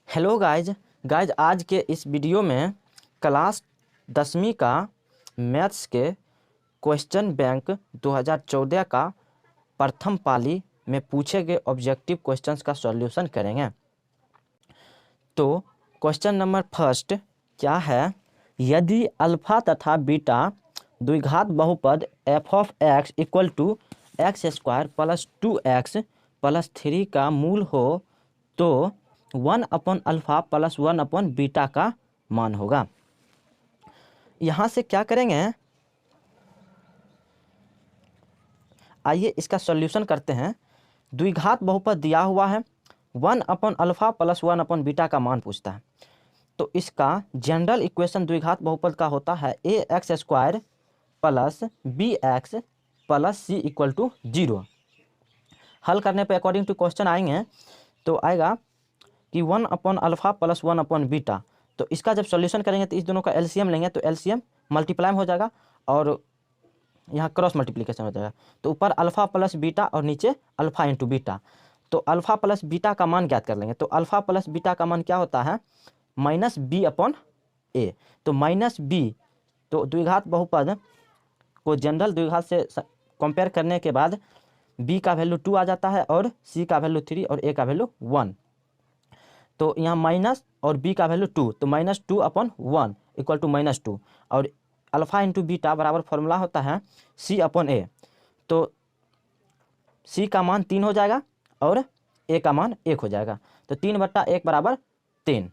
Hello guys आज के इस वीडियो में क्लास 10वीं का मैथ्स के क्वेश्चन बैंक 2014 का प्रथम पाली में पूछे गए ऑब्जेक्टिव क्वेश्चंस का सॉल्यूशन करेंगे। तो क्वेश्चन नंबर फर्स्ट क्या है, यदि अल्फा तथा बीटा द्विघात बहुपद f of x equal to x square plus 2x plus 3 का मूल हो तो 1 upon alpha plus 1 upon beta का मान होगा। यहाँ से क्या करेंगे, आइए इसका सॉल्यूशन करते हैं। द्विघात बहुपद दिया हुआ है, 1 upon alpha plus 1 upon beta का मान पूछता है। तो इसका जनरल इक्वेशन द्विघात बहुपद का होता है a x square plus b x plus c equal to 0। हल करने पे अकॉर्डिंग टू क्वेश्चन आएंगे तो आएगा कि 1 upon alpha plus 1 upon beta. तो इसका जब सॉल्यूशन करेंगे तो इस दोनों का एलसीएम लेंगे तो एलसीएम मल्टीप्लाई हो जाएगा और यहाँ क्रॉस मल्टीप्लिकेशन हो जाएगा। तो ऊपर अल्फा प्लस बीटा और नीचे अल्फा इंटू बीटा। तो अल्फा प्लस बीटा का मान ज्ञात कर लेंगे। तो अल्फा प्लस बीटा का मान क्या होता है, माइनस बी अपॉन ए। तो माइनस बी, तो द्विघात बहुपद को जनरल द्विघात से कंपेयर करने के बाद बी का वैल्यू 2 आ जाता है और सी का वैल्यू 3 और ए का वैल्यू 1। तो यहाँ माइनस और बी का वैल्यू 2, तो minus 2 upon 1 equal to minus 2 और अल्फा इंटू बीटा बराबर फॉर्मूला होता है सी अपॉन ए। तो सी का मान 3 हो जाएगा और ए का मान 1 हो जाएगा। तो 3/1 बराबर 3।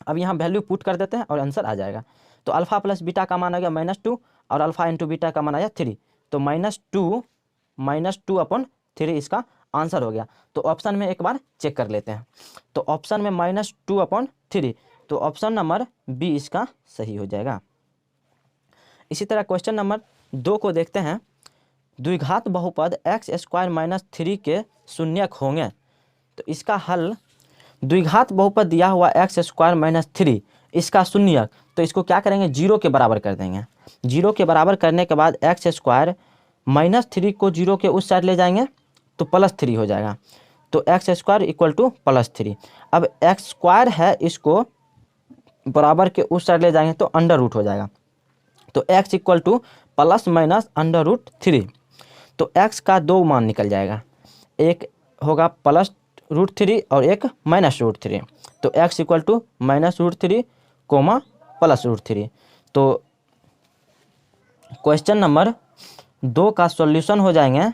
अब यहाँ वैल्यू पुट कर देते हैं और आंसर आ जाएगा। तो अल्फा प्लस बीटा का मान आ गया -2 और अल्फा इंटू बीटा का मान आया 3। तो -2 अपॉन 3 इसका आंसर हो गया। तो ऑप्शन में एक बार चेक कर लेते हैं। तो ऑप्शन में -2 अपॉन 3, तो ऑप्शन नंबर बी इसका सही हो जाएगा। इसी तरह क्वेश्चन नंबर 2 को देखते हैं। द्विघात बहुपद एक्स स्क्वायर माइनस 3 के शून्यक होंगे। तो इसका हल, द्विघात बहुपद दिया हुआ एक्स स्क्वायर माइनस 3 इसका शून्यक, तो इसको क्या करेंगे, 0 के बराबर कर देंगे। 0 के बराबर करने के बाद एक्स स्क्वायर -3 को 0 के उस साइड ले जाएंगे तो +3 हो जाएगा। तो एक्स स्क्वायर इक्वल टू +3। अब एक्स स्क्वायर है, इसको बराबर के उस साइड ले जाएंगे तो अंडर रूट हो जाएगा। तो x equal two plus minus √3। तो x का 2 मान निकल जाएगा, एक होगा +√3 और एक -√3। तो x इक्वल टू -√3 कोमा +√3। तो क्वेश्चन नंबर 2 का सॉल्यूशन हो जाएंगे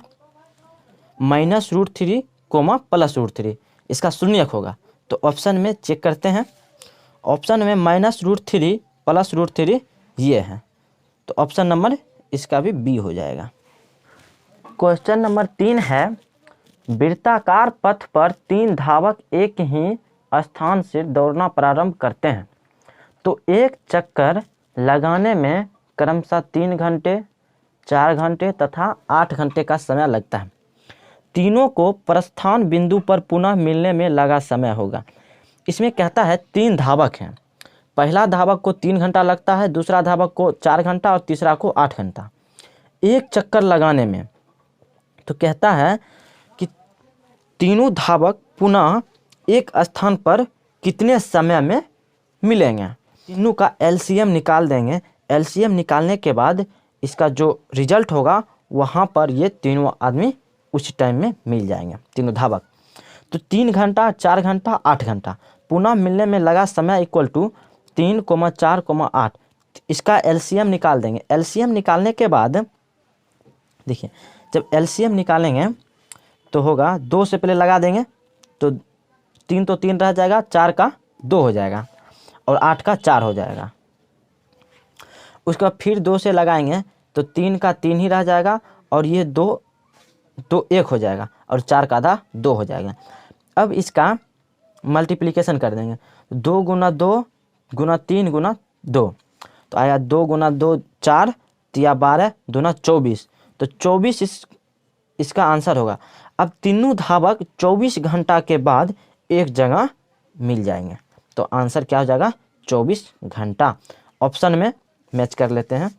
-√3 कोमा +√3, इसका शून्यक होगा। तो ऑप्शन में चेक करते हैं। ऑप्शन में -√3 +√3 ये है, तो ऑप्शन नंबर इसका भी बी हो जाएगा। क्वेश्चन नंबर 3 है, वृत्ताकार पथ पर 3 धावक एक ही स्थान से दौड़ना प्रारंभ करते हैं। तो एक चक्कर लगाने में क्रमशः 3 घंटे, 4 घंटे तथा 8 घंटे का समय लगता है। तीनों को प्रस्थान बिंदु पर पुनः मिलने में लगा समय होगा। इसमें कहता है 3 धावक हैं, पहला धावक को 3 घंटा लगता है, दूसरा धावक को 4 घंटा और तीसरा को 8 घंटा एक चक्कर लगाने में। तो कहता है कि तीनों धावक पुनः एक स्थान पर कितने समय में मिलेंगे। तीनों का एलसीएम निकाल देंगे। एलसीएम निकालने के बाद इसका जो रिजल्ट होगा वहाँ पर ये तीनों आदमी उस टाइम में मिल जाएंगे, तीनों धावक। तो 3 घंटा, 4 घंटा, 8 घंटा पुनः मिलने में लगा समय इक्वल टू 3, 4, 8। इसका एलसीएम निकाल देंगे। एलसीएम निकालने के बाद देखिए, जब एलसीएम निकालेंगे तो होगा 2 से पहले लगा देंगे तो 3 तो 3 रह जाएगा, 4 का 2 हो जाएगा और 8 का 4 हो जाएगा। उसके बाद फिर 2 से लगाएंगे तो 3 का 3 ही रह जाएगा और ये 2 1 हो जाएगा और 4 का आधा 2 हो जाएगा। अब इसका मल्टीप्लिकेशन कर देंगे, 2 × 2 × 3 × 2, तो आया 2 × 2 4, 12 दूना 24। तो 24 इसका आंसर होगा। अब तीनों धावक 24 घंटा के बाद एक जगह मिल जाएंगे। तो आंसर क्या हो जाएगा, 24 घंटा। ऑप्शन में मैच कर लेते हैं।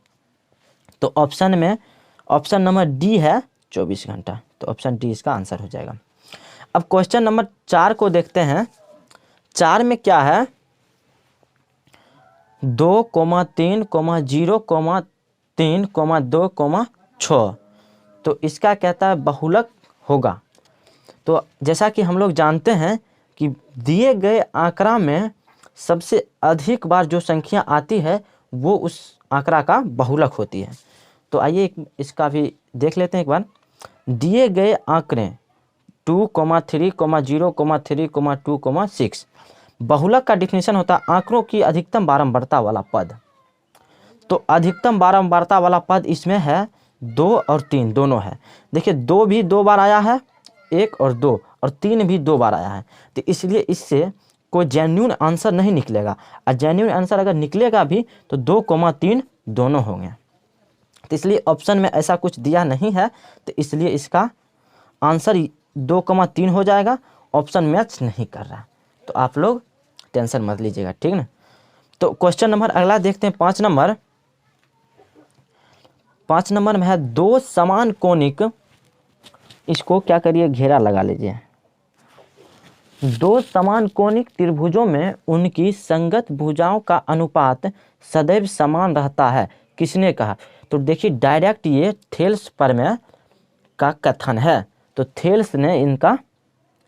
तो ऑप्शन में ऑप्शन नंबर डी है 24 घंटा। तो ऑप्शन डी इसका आंसर हो जाएगा। अब क्वेश्चन नंबर 4 को देखते हैं। 4 में क्या है 2,3,0,3,2,6, तो इसका कहता है बहुलक होगा। तो जैसा कि हम लोग जानते हैं कि दिए गए आंकड़ा में सबसे अधिक बार जो संख्या आती है वो उस आंकड़ा का बहुलक होती है। तो आइए इसका भी देख लेते हैं एक बार। दिए गए आंकड़े 2,3,0,3,2,6, बहुलक का डिफिनीशन होता है आंकड़ों की अधिकतम बारंबारता वाला पद। तो अधिकतम बारंबारता वाला पद इसमें है 2 और 3 दोनों है। देखिए 2 भी 2 बार आया है, 1 और 2, और 3 भी 2 बार आया है। तो इसलिए इससे कोई जेन्युइन आंसर नहीं निकलेगा, और जेन्युइन आंसर अगर निकलेगा भी तो 2,3 दोनों होंगे। तो इसलिए ऑप्शन में ऐसा कुछ दिया नहीं है, तो इसलिए इसका आंसर 2,3 हो जाएगा। ऑप्शन मैच नहीं कर रहा, तो आप लोग टेंशन मत लीजिएगा, ठीक ना। तो क्वेश्चन नंबर अगला देखते हैं 5 नंबर। 5 नंबर में है 2 समान कोणिक, इसको क्या करिए घेरा लगा लीजिए। 2 समान कोणिक त्रिभुजों में उनकी संगत भुजाओं का अनुपात सदैव समान रहता है, किसने कहा। तो देखिए डायरेक्ट ये थेल्स प्रमेय का कथन है, तो थेल्स ने इनका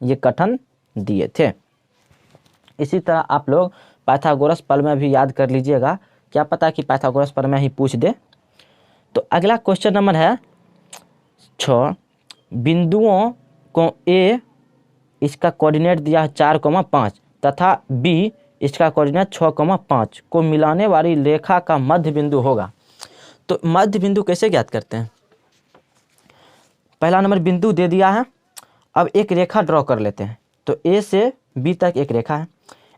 ये कथन दिए थे। इसी तरह आप लोग पाइथागोरस प्रमेय भी याद कर लीजिएगा, क्या पता कि पाइथागोरस प्रमेय ही पूछ दे। तो अगला क्वेश्चन नंबर है 6, बिंदुओं को ए इसका कोऑर्डिनेट दिया है 4,5 तथा बी इसका कोऑर्डिनेट 6,5 को मिलाने वाली रेखा का मध्य बिंदु होगा। तो मध्य बिंदु कैसे ज्ञात करते हैं। पहला नंबर बिंदु दे दिया है, अब एक रेखा ड्रॉ कर लेते हैं। तो ए से बी तक एक रेखा है,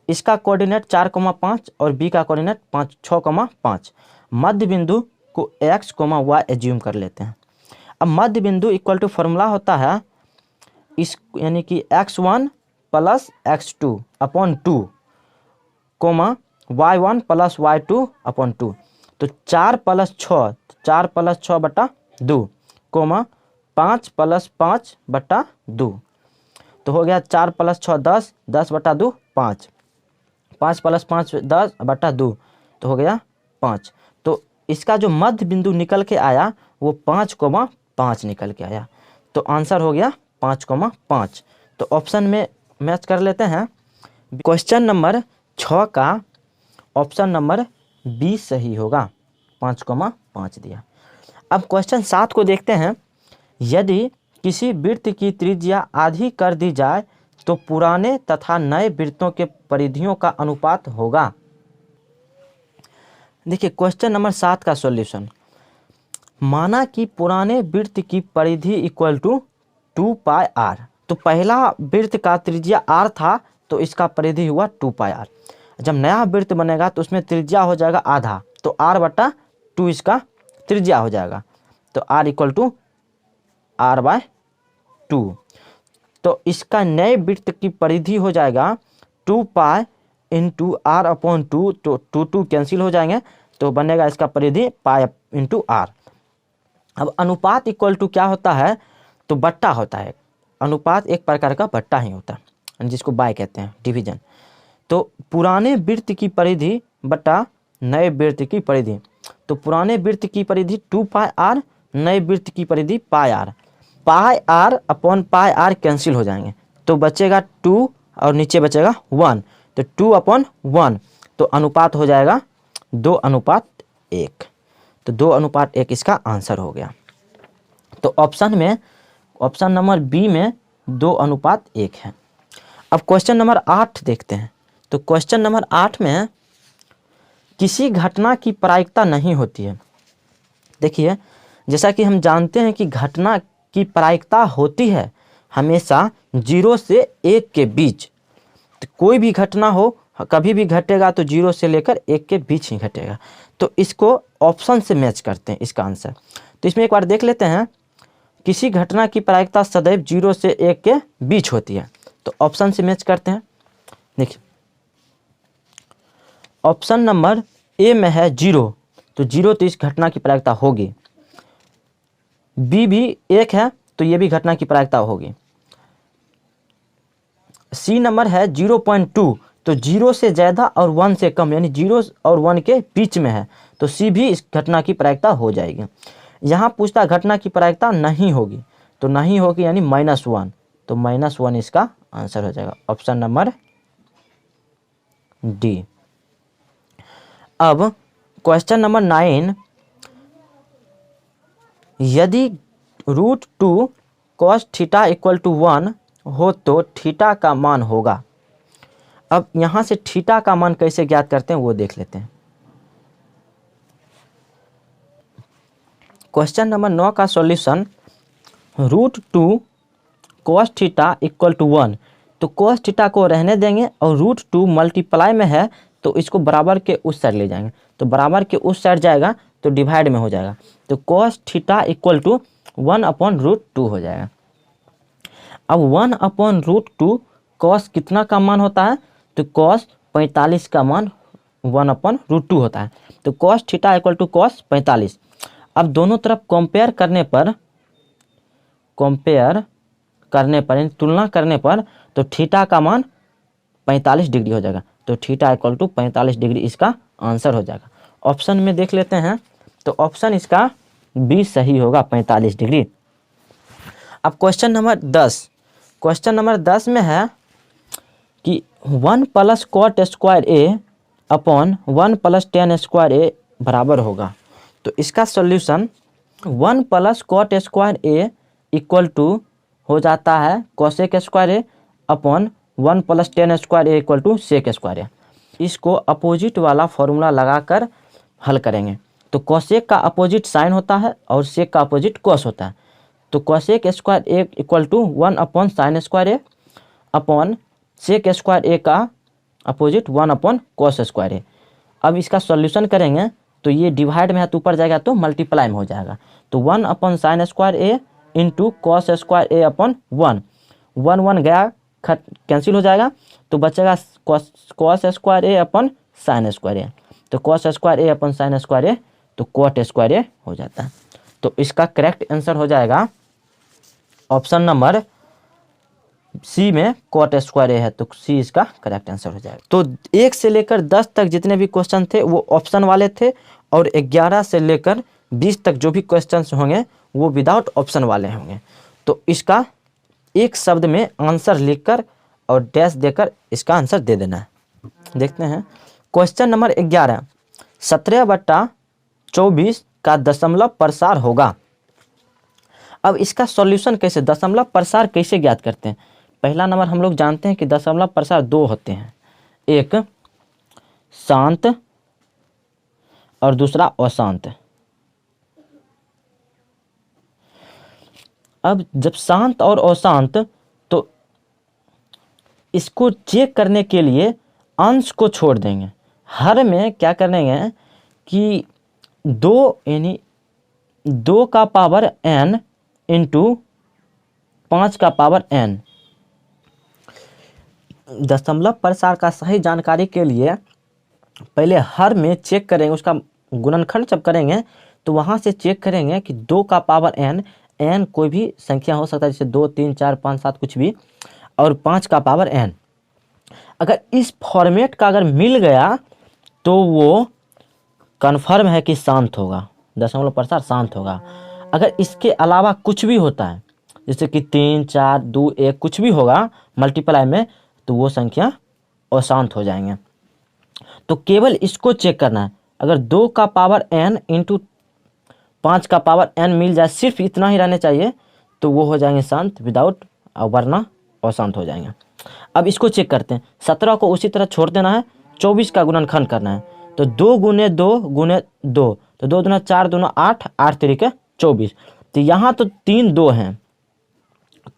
इसका कोऑर्डिनेट 4,5 और बी का कोऑर्डिनेट 6,5। मध्य बिंदु को x, y एज्यूम कर लेते हैं। अब मध्य बिंदु इक्वल टू फॉर्मूला होता है इस, यानी कि x1 plus x2 upon 2, y1 plus y2 upon 2। तो 4 प्लस 6, 4 प्लस 6 बटा 2, 5 प्लस 5 बटा 2। तो हो गया 4 प्लस 6 10, 10 बटा 2 5, 5 प्लस 5 10 बटा 2, तो हो गया 5। तो इसका जो मध्य बिंदु निकल के आया वो 5,5 निकल के आया, तो आंसर हो गया 5,5। तो ऑप्शन में मैच कर लेते हैं। क्वेश्चन नंबर 6 का ऑप्शन नंबर बी सही होगा, 5,5 दिया। अब क्वेश्चन 7 को देखते हैं। यदि किसी वृत्त की त्रिज्या आधी कर दी जाए तो पुराने तथा नए वृत्तों के परिधियों का अनुपात होगा। देखिए क्वेश्चन नंबर 7 का सॉल्यूशन, माना कि पुराने वृत्त की परिधि इक्वल टू 2πr। तो पहला वृत्त का त्रिज्या r था, तो इसका परिधि हुआ 2πr। जब नया वृत्त बनेगा तो उसमें त्रिज्या हो जाएगा आधा, तो r बटा 2 इसका त्रिज्या हो जाएगा, तो r इक्वल टू r/2। तो इसका नए वृत्त की परिधि हो जाएगा 2π इंटू r/2, तो 2 कैंसिल हो जाएंगे, तो बनेगा इसका परिधि π इंटू r। अब अनुपात इक्वल टू क्या होता है, तो बट्टा होता है। अनुपात एक प्रकार का बट्टा ही होता है, जिसको बाय कहते हैं, डिवीजन। तो पुराने वृत्त की परिधि बटा नए वृत्त की परिधि, तो पुराने वृत्त की परिधि 2πr, नए वृत्त की परिधि πr। πr upon πr cancel हो जाएंगे, तो बचेगा 2 और नीचे बचेगा 1, तो 2/1, तो अनुपात हो जाएगा 2:1। तो 2:1 इसका आंसर हो गया। तो ऑप्शन में, ऑप्शन नंबर बी में 2:1 है। अब क्वेश्चन नंबर 8 देखते हैं। तो क्वेश्चन नंबर 8 में किसी घटना की प्रायिकता नहीं होती है। देखिए जैसा कि हम जानते हैं कि घटना की प्रायिकता होती है हमेशा 0 से 1 के बीच। तो कोई भी घटना हो कभी भी घटेगा तो 0 से लेकर 1 के बीच ही घटेगा। तो इसको ऑप्शन से मैच करते हैं इसका आंसर। तो इसमें एक बार देख लेते हैं, किसी घटना की प्रायिकता सदैव 0 से 1 के बीच होती है, तो ऑप्शन से मैच करते हैं। देखिए ऑप्शन नंबर ए में है 0, तो 0 तो इस घटना की प्रायिकता होगी। बी भी 1 है, तो ये भी घटना की प्रायिकता होगी। सी नंबर है 0.2, तो 0 से ज़्यादा और 1 से कम यानी 0 और 1 के बीच में है तो सी भी इस घटना की प्रायिकता हो जाएगी। यहाँ पूछता घटना की प्रायिकता नहीं होगी, तो नहीं होगी यानी -1, तो -1 इसका आंसर हो जाएगा, ऑप्शन नंबर डी। अब क्वेश्चन नंबर 9, यदि √2 cos थीटा इक्वल टू 1 हो तो थीटा का मान होगा। अब यहाँ से थीटा का मान कैसे ज्ञात करते हैं वो देख लेते हैं। क्वेश्चन नंबर 9 का solution, √2 cos theta equal to 1, तो cos थीटा को रहने देंगे और √2 मल्टीप्लाई में है तो इसको बराबर के उस साइड ले जाएंगे, तो बराबर के उस साइड जाएगा तो डिवाइड में हो जाएगा, तो cos थीटा इक्वल टू 1/√2 हो जाएगा। अब 1/√2 cos कितना का मान होता है, तो cos 45 का मान 1/√2 होता है, तो cos theta equal to cos 45। अब दोनों तरफ कंपेयर करने पर यानी तुलना करने पर तो थीटा का मान 45 डिग्री हो जाएगा, तो थीटा इक्वल टू 45 डिग्री इसका आंसर हो जाएगा। ऑप्शन में देख लेते हैं, तो ऑप्शन इसका बी सही होगा, 45 डिग्री। अब क्वेश्चन नंबर 10 में है कि 1 + cot² a upon 1 + tan² a बराबर होगा, तो इसका solution 1 + cot² a equal to हो जाता है cosec² a upon 1 + tan² a equal to sec² a। इसको अपोजिट वाला फॉर्मूला लगाकर हल करेंगे, तो cosec का अपोजिट साइन होता है और sec का अपोजिट cos होता है, तो cosec² a equal to 1/sin² a upon sec² a का अपोजिट 1/cos² a। अब इसका सॉल्यूशन करेंगे तो ये डिवाइड में है तो ऊपर जाएगा तो मल्टीप्लाई में हो जाएगा, तो 1/sin² a into cos² a upon 1 गया कैंसिल हो जाएगा, तो बचेगा cos² a upon sin² a, तो cos² a upon sin² a तो cot² a हो जाता है। तो इसका करेक्ट आंसर हो जाएगा ऑप्शन नंबर सी में cot² a है, तो सी इसका करेक्ट आंसर हो जाएगा। तो 1 से लेकर 10 तक जितने भी क्वेश्चन थे वो ऑप्शन वाले थे, और 11 से लेकर 20 तक जो भी क्वेश्चन होंगे वो विदाउट ऑप्शन वाले होंगे। तो इसका एक शब्द में आंसर लिखकर और डैश देकर इसका आंसर दे देना है। देखते हैं क्वेश्चन नंबर 11, 17/24 का दशमलव प्रसार होगा। अब इसका सॉल्यूशन कैसे, दशमलव प्रसार कैसे ज्ञात करते हैं। पहला नंबर हम लोग जानते हैं कि दशमलव प्रसार 2 होते हैं, एक शांत और दूसरा अशांत। अब जब शांत और अशांत, तो इसको चेक करने के लिए अंश को छोड़ देंगे, हर में क्या करेंगे कि 2 यानी 2 का पावर n इंटू 5 का पावर n। दशमलव प्रसार का सही जानकारी के लिए पहले हर में चेक करेंगे, उसका गुणनखंड जब करेंगे तो वहाँ से चेक करेंगे कि 2 का पावर n कोई भी संख्या हो सकता है, जैसे 2 3 4 5 7 कुछ भी, और 5 का पावर n। अगर इस फॉर्मेट का अगर मिल गया तो वो कन्फर्म है कि शांत होगा, दशमलव प्रसार शांत होगा। अगर इसके अलावा कुछ भी होता है, जैसे कि 3 4 2 1 कुछ भी होगा मल्टीप्लाई में, तो वो संख्या अशांत हो जाएंगे। तो केवल इसको चेक करना है, अगर 2 का पावर n इंटू 5 का पावर n मिल जाए, सिर्फ इतना ही रहने चाहिए, तो वो हो जाएंगे शांत विदाउट, वरना अशांत हो जाएंगे। अब इसको चेक करते हैं, 17 को उसी तरह छोड़ देना है, 24 का गुणनखंड करना है, तो 2 गुने 2 गुने 2, तो 2 दूना 4 दूना 8, 8 तरीके 24। तो यहाँ तो 3 2 हैं,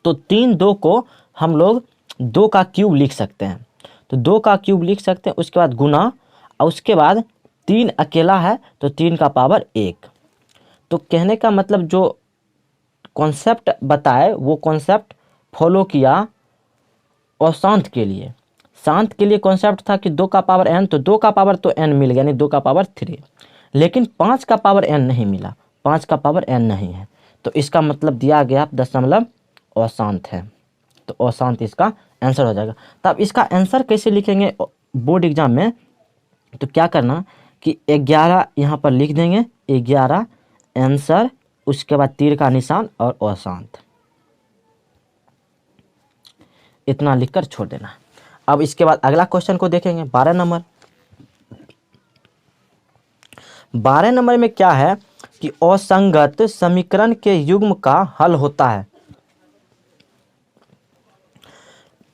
तो 3 2 को हम लोग 2 का क्यूब लिख सकते हैं, तो 2 का क्यूब लिख सकते हैं, उसके बाद गुना, और उसके बाद 3 अकेला है तो 3 का पावर 1। तो कहने का मतलब जो कॉन्सेप्ट बताए वो कॉन्सेप्ट फॉलो किया अशांत के लिए। शांत के लिए कॉन्सेप्ट था कि 2 का पावर n, तो 2 का पावर तो n मिल गया, यानी 2 का पावर 3, लेकिन 5 का पावर n नहीं मिला, 5 का पावर n नहीं है, तो इसका मतलब दिया गया दशमलव अशांत है, तो अशांत इसका आंसर हो जाएगा। तब इसका आंसर कैसे लिखेंगे बोर्ड एग्जाम में, तो क्या करना कि 11 यहाँ पर लिख देंगे, 11 आंसर, उसके बाद तीर का निशान और अशांत, इतना लिखकर छोड़ देना। अब इसके बाद अगला क्वेश्चन को देखेंगे 12 नंबर। 12 नंबर में क्या है कि असंगत समीकरण के युग्म का हल होता है।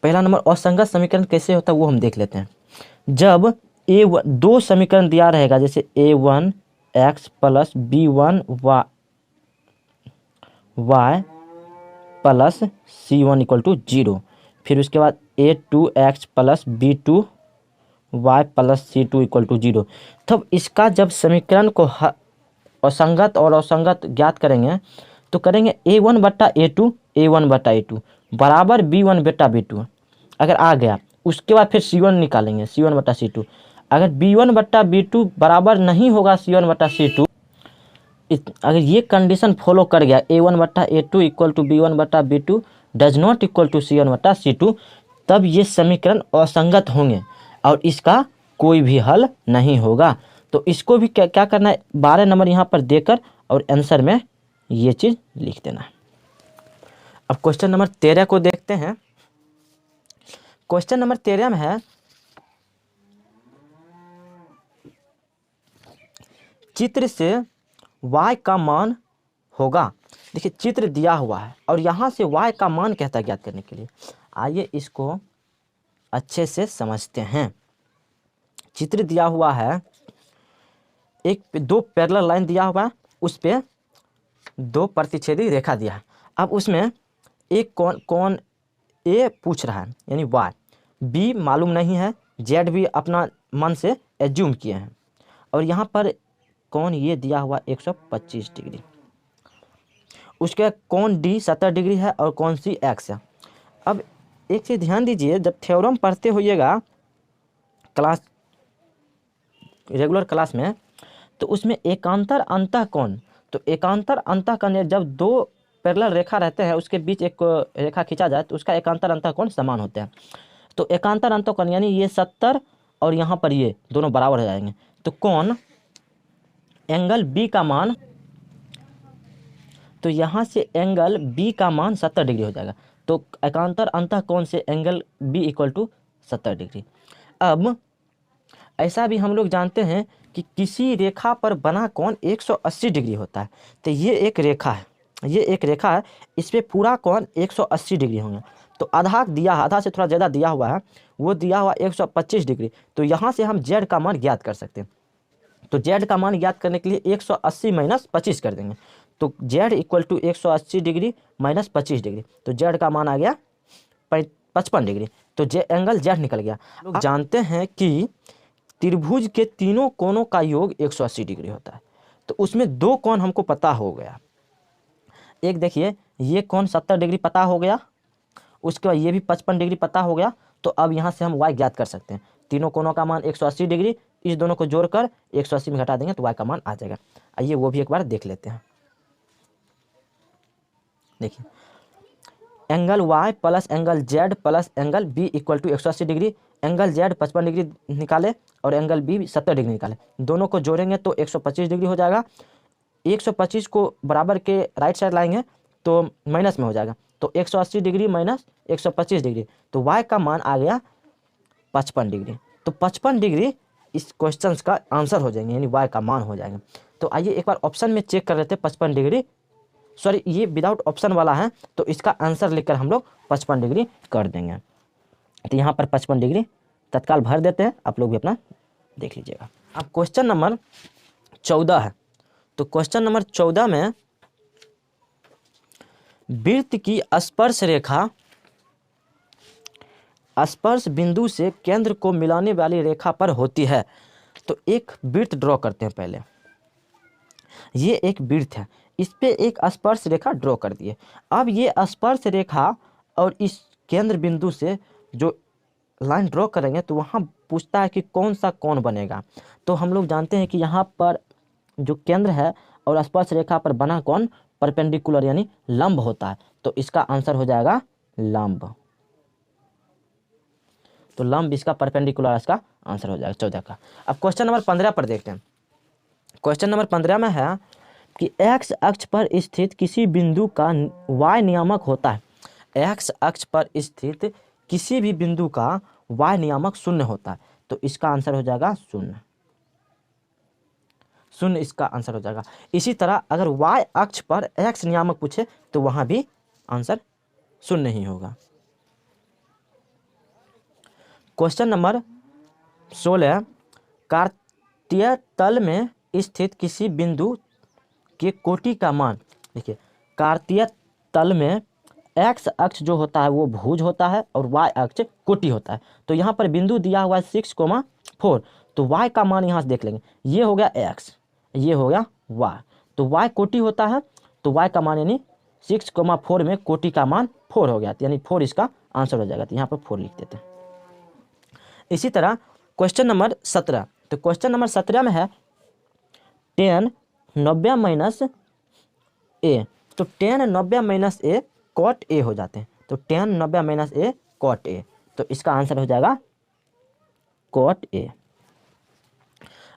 पहला नंबर, असंगत समीकरण कैसे होता है वो हम देख लेते हैं। जब दो समीकरण दिया रहेगा, जैसे a1 x plus b1 y plus c1 equal to 0, फिर उसके बाद a2 x plus b2 y plus c2 equal to 0, तब इसका जब समीकरण को असंगत और असंगत ज्ञात करेंगे तो करेंगे a1 बट्टा a2 बराबर b1 बट्टा b2। अगर आ गया उसके बाद फिर c1 निकालेंगे, c1 बट्टा c2। अगर b1 बट्टा b2 बराबर नहीं होगा c1 बट्टा c2, अगर ये कंडीशन फॉलो कर गया, a1 बट्टा a2 इक्वल टू b1 बट्टा b2 does not equal to c1 बट्टा c2, तब ये समीकरण असंगत होंगे और इसका कोई भी हल नहीं होगा। तो इसको भी क्या करना है, 12 नंबर यहाँ पर देकर और आंसर में ये चीज़ लिख देना। अब क्वेश्चन नंबर 13 को देखते हैं। क्वेश्चन नंबर 13 में है, चित्र से y का मान होगा। देखिए चित्र दिया हुआ है और यहाँ से y का मान कहता है ज्ञात करने के लिए। आइए इसको अच्छे से समझते हैं। चित्र दिया हुआ है, दो पैरेलल लाइन दिया हुआ है, उस पे दो प्रतिच्छेदी रेखा दिया है। अब उसमें एक कौन ए पूछ रहा है यानी y, b मालूम नहीं है, z भी अपना मन से एज्यूम किए हैं, और यहाँ पर कौन ये दिया हुआ 125 डिग्री, उसके कौन डी 70 डिग्री है और कौन सी x है। अब एक चीज़ ध्यान दीजिए, जब थ्योरम पढ़ते होइएगा क्लास, रेगुलर क्लास में, तो उसमें एकांतर अंतःकोण, तो एकांतर अंतःकोण जब दो पैरेलल रेखा रहते हैं उसके बीच एक रेखा खींचा जाए तो उसका एकांतर अंतःकोण समान होते हैं। तो एकांतर अंतःकोण यानी ये 70 और यहाँ पर ये दोनों बराबर हो जाएंगे, तो कौन एंगल बी का मान, तो यहाँ से एंगल बी का मान 70 डिग्री हो जाएगा। तो एकांतर अंतःकोण से angle B equal to 70 degree. अब ऐसा भी हम लोग जानते हैं कि किसी रेखा पर बना कोण 180 डिग्री होता है। तो ये एक रेखा है, ये एक रेखा है, इस पर पूरा कोण 180 डिग्री होंगे। तो आधा दिया, आधा से थोड़ा ज़्यादा दिया हुआ है, वो दिया हुआ 125 डिग्री। तो यहाँ से हम जेड का मान ज्ञात कर सकते हैं। तो जेड का मान ज्ञात करने के लिए 180 माइनस 25 कर देंगे, तो Z equal to 180 degree minus 25 degree, तो जेड का मान आ गया 55 डिग्री। तो एंगल जेड निकल गया। लोग जानते हैं कि त्रिभुज के तीनों कोणों का योग 180 डिग्री होता है, तो उसमें दो कोण हमको पता हो गया। एक देखिए ये कोण 70 डिग्री पता हो गया, उसके बाद ये भी 55 डिग्री पता हो गया। तो अब यहाँ से हम y ज्ञात कर सकते हैं। तीनों कोणों का मान 180 डिग्री, इस दोनों को जोड़कर 180 में घटा देंगे तो y का मान आ जाएगा। आइए वो भी एक बार देख लेते हैं। देखिए angle y plus angle z plus angle b equal to 180 degree, angle z 55 degree निकाले और एंगल b 70 डिग्री निकाले, दोनों को जोड़ेंगे तो 125 डिग्री हो जाएगा। 125 को बराबर के राइट साइड लाएंगे तो माइनस में हो जाएगा, तो 180 डिग्री माइनस 125 डिग्री, तो y का मान आ गया 55 डिग्री। तो 55 डिग्री इस क्वेश्चन का आंसर हो जाएंगे, यानी y का मान हो जाएगा। तो आइए एक बार ऑप्शन में चेक कर लेते हैं 55 डिग्री, सॉरी ये विदाउट ऑप्शन वाला है, तो इसका आंसर लिखकर हम लोग 55 डिग्री कर देंगे। तो यहाँ पर 55 डिग्री तत्काल भर देते हैं, आप लोग भी अपना देख लीजिएगा। अब क्वेश्चन नंबर 14 है। तो क्वेश्चन नंबर 14 में वृत्त की स्पर्श रेखा स्पर्श बिंदु से केंद्र को मिलाने वाली रेखा पर होती है। तो एक वृत्त ड्रॉ करते हैं पहले। ये एक वृत्त है, इस पे एक स्पर्श रेखा ड्रॉ कर दिए। अब ये स्पर्श रेखा और इस केंद्र बिंदु से जो लाइन ड्रॉ करेंगे तो वहाँ पूछता है कि कौन सा कोण बनेगा। तो हम लोग जानते हैं कि यहाँ पर जो केंद्र है और स्पर्श रेखा पर बना कोण परपेंडिकुलर यानी लंब होता है, तो इसका आंसर हो जाएगा लंब। तो लंब इसका परपेंडिकुलर इसका आंसर हो जाएगा 14 का। अब क्वेश्चन नंबर 15 पर देखते हैं। क्वेश्चन नंबर 15 में है कि एक्स अक्ष पर स्थित किसी बिंदु का वाई नियामक होता है। एक्स अक्ष पर स्थित किसी भी बिंदु का वाई नियामक शून्य होता है, तो इसका आंसर हो जाएगा शून्य। शून्य इसका आंसर हो जाएगा। इसी तरह अगर वाई अक्ष पर एक्स नियामक पूछे तो वहां भी आंसर शून्य ही होगा। क्वेश्चन नंबर 16, कार्तीय तल में स्थित किसी बिंदु के कोटि का मान। देखिए, कार्तीय तल में एक्स अक्ष जो होता है वो भुज होता है और वाई अक्ष कोटि होता है। तो यहाँ पर बिंदु दिया हुआ है 6,4, तो वाई का मान यहाँ से देख लेंगे। ये हो गया एक्स, ये हो गया वाई, तो वाई कोटि होता है, तो वाई का मान यानी 6,4 में कोटि का मान 4 हो गया, यानी 4 इसका आंसर हो जाएगा। तो यहाँ पर 4 लिख देते हैं। इसी तरह क्वेश्चन नंबर 17, तो क्वेश्चन नंबर 17 में है tan 90 माइनस ए, तो tan 90 minus A cot A हो जाते हैं। तो tan 90 minus A cot A, तो इसका आंसर हो जाएगा कॉट ए।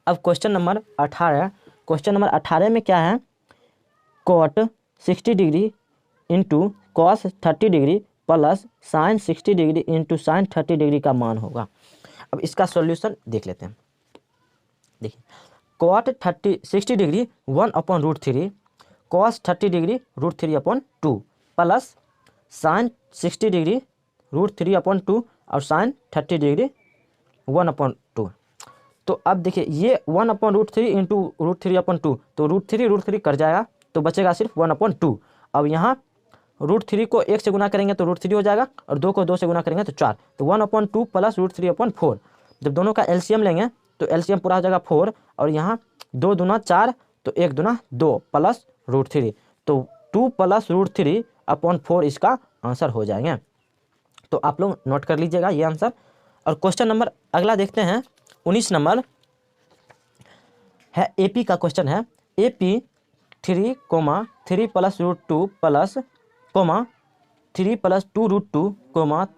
अब क्वेश्चन नंबर 18, क्वेश्चन नंबर 18 में क्या है, cot 60 degree into cos 30 degree plus sine 60 degree into sine 30 degree का मान होगा। अब इसका सॉल्यूशन देख लेते हैं। देखिए, cot 60 degree 1/√3, cos 30 degree √3/2 plus sine 60 degree √3/2 और साइन 30 डिग्री 1/2। तो अब देखिए, ये 1/√3 इंटू √3/2, तो √3 कट जाएगा, तो बचेगा सिर्फ 1/2। अब यहाँ √3 को 1 से गुना करेंगे तो √3 हो जाएगा, और 2 को 2 से गुना करेंगे तो 4, तो 1/2 प्लस √3/4। जब दोनों का एलसीएम लेंगे तो एलसीएम पूरा हो जाएगा 4, और यहाँ 2 दूना 4, तो 1 दूना 2 प्लस √3, तो 2 प्लस √3/4 इसका आंसर हो जाएंगे। तो आप लोग नोट कर लीजिएगा ये आंसर। और क्वेश्चन नंबर अगला देखते हैं, 19 नंबर है एपी का क्वेश्चन है। AP 3, 3 plus √2 plus 3 plus 2√2,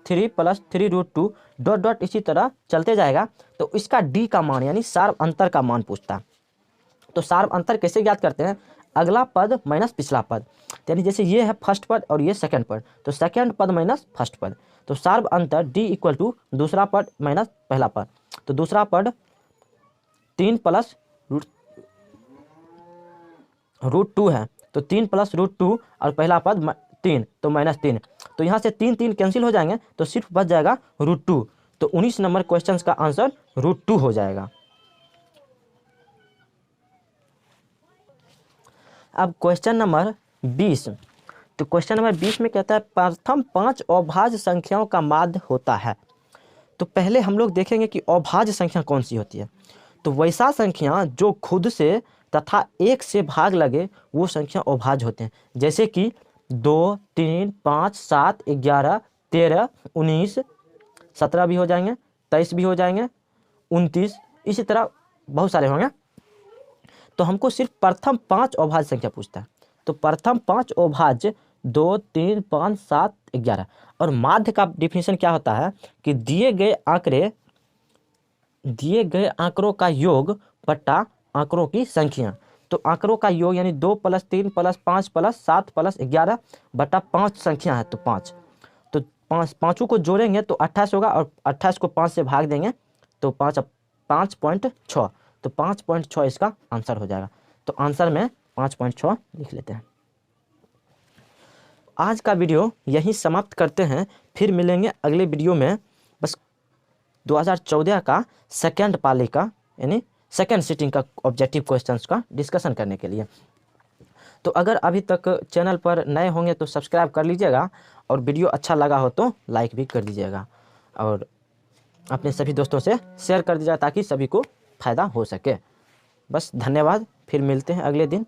3 plus 3√2 dot dot इसी तरह चलते जाएगा। तो इसका डी का मान यानी सार्व अंतर का मान पूछता है। तो सार्व अंतर कैसे ज्ञात करते हैं, अगला पद माइनस पिछला पद, यानी जैसे ये है फर्स्ट पद और ये सेकंड पद, तो सेकंड पद माइनस फर्स्ट पद, तो सार्व अंतर डी इक्वल टू दूसरा पद माइनस पहला पद। तो दूसरा पद 3 प्लस √2 है, तो 3 प्लस √2 और पहला पद 3, तो -3, तो यहाँ से 3 3 कैंसिल हो जाएंगे, तो सिर्फ बच जाएगा √2। तो 19 नंबर क्वेश्चन का आंसर √2 हो जाएगा। अब क्वेश्चन नंबर 20, तो क्वेश्चन नंबर 20 में कहता है प्रथम 5 अभाज्य संख्याओं का माध्य होता है। तो पहले हम लोग देखेंगे कि अभाज्य संख्या कौन सी होती है। तो वैसा संख्या जो खुद से तथा 1 से भाग लगे वो संख्या अभाज्य होते हैं, जैसे कि 2, 3, 5, 7, 11, 13, 19, 17 भी हो जाएंगे, 23 भी हो जाएंगे, 29, इसी तरह बहुत सारे होंगे। तो हमको सिर्फ प्रथम 5 अभाज्य संख्या पूछता है। तो प्रथम 5 अभाज्य 2, 3, 5, 7, 11, और माध्य का डिफिनीशन क्या होता है कि दिए गए आंकड़ों का योग बट्टा आंकड़ों की संख्या। तो आंकड़ों का योग यानी 2 प्लस 3 प्लस 5 प्लस 7 प्लस 11 बट्टा 5 संख्या है, तो 5, तो पाँचों को जोड़ेंगे तो 28 होगा, और 28 को 5 से भाग देंगे तो 5.6, तो 5.6 इसका आंसर हो जाएगा। तो आंसर में 5.6 लिख लेते हैं। आज का वीडियो यहीं समाप्त करते हैं, फिर मिलेंगे अगले वीडियो में बस 2014 का सेकेंड पाली का यानी सेकेंड सिटिंग का ऑब्जेक्टिव क्वेश्चंस का डिस्कशन करने के लिए। तो अगर अभी तक चैनल पर नए होंगे तो सब्सक्राइब कर लीजिएगा, और वीडियो अच्छा लगा हो तो लाइक भी कर दीजिएगा, और अपने सभी दोस्तों से शेयर कर दीजिएगा ताकि सभी को फ़ायदा हो सके। बस धन्यवाद, फिर मिलते हैं अगले दिन।